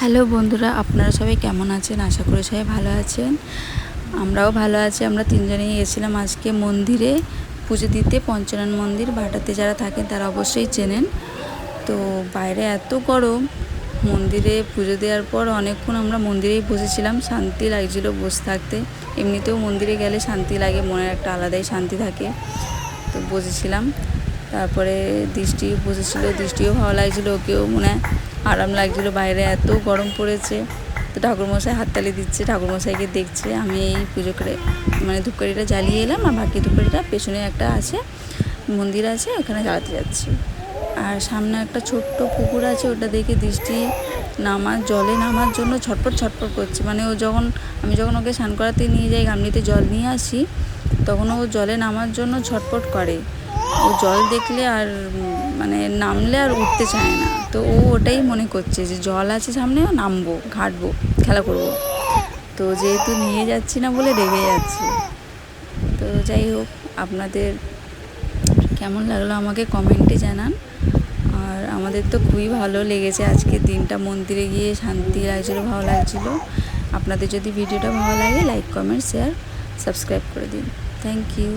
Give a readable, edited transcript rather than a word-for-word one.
Hello বন্ধুরা, আপনারা সবাই কেমন আছেন? আশা করি সবাই ভালো আছেন। আমরাও ভালো আছি। আমরা তিনজনেই গেছিলাম আজকে মন্দিরে পুজো দিতে। পঞ্চনন মন্দির ভাটাতে যারা থাকেন তারা অবশ্যই চেনেন। তো বাইরে এত গরম, মন্দিরে পুজো দেওয়ার পর অনেকক্ষণ আমরা মন্দিরেই বসেছিলাম। শান্তি লাগছিল বসে থাকতে। এমনিতেও মন্দিরে গেলে শান্তি লাগে, মনের একটা আলাদাই শান্তি থাকে। তো বসেছিলাম। তারপরে দৃষ্টি বসেছিল, দৃষ্টিও ভালো লাগছিলো, ওকেও মনে আরাম লাগছিলো। বাইরে এত গরম পড়েছে। তো ঠাকুরমশাই হাততালি দিচ্ছে, ঠাকুরমশাইকে দেখছে। আমি এই পুজো করে ধূপকাঠিটা জ্বালিয়ে এলাম, আর বাকি ধূপকাঠিটা পেছনে একটা আছে, মন্দির আছে, ওখানে জ্বালাতে যাচ্ছি। আর সামনে একটা ছোট্ট পুকুর আছে, ওটা দেখে দৃষ্টি জলে নামার জন্য ছটপট ছটপট করছে। আমি যখন ওকে স্নান করাতে নিয়ে যাই, গামলিতে জল নিয়ে আসি, তখন ও জলে নামার জন্য ছটপট করে। ও জল দেখলে আর নামলে আর উঠতে চায় না। তো ও ওটাই মনে করছে যে জল আছে সামনে, নামবো, ঘাঁটবো, খেলা করব। তো যেহেতু নিয়ে যাচ্ছি না বলে রেগে যাচ্ছে। তো যাই হোক, আপনাদের কেমন লাগলো আমাকে কমেন্টে জানান। আর আমাদের তো খুবই ভালো লেগেছে আজকের দিনটা। মন্দিরে গিয়ে শান্তি লাগছিলো, ভালো লাগছিলো। আপনাদের যদি ভিডিওটা ভালো লাগে, লাইক, কমেন্ট, শেয়ার, সাবস্ক্রাইব করে দিন। Thank you.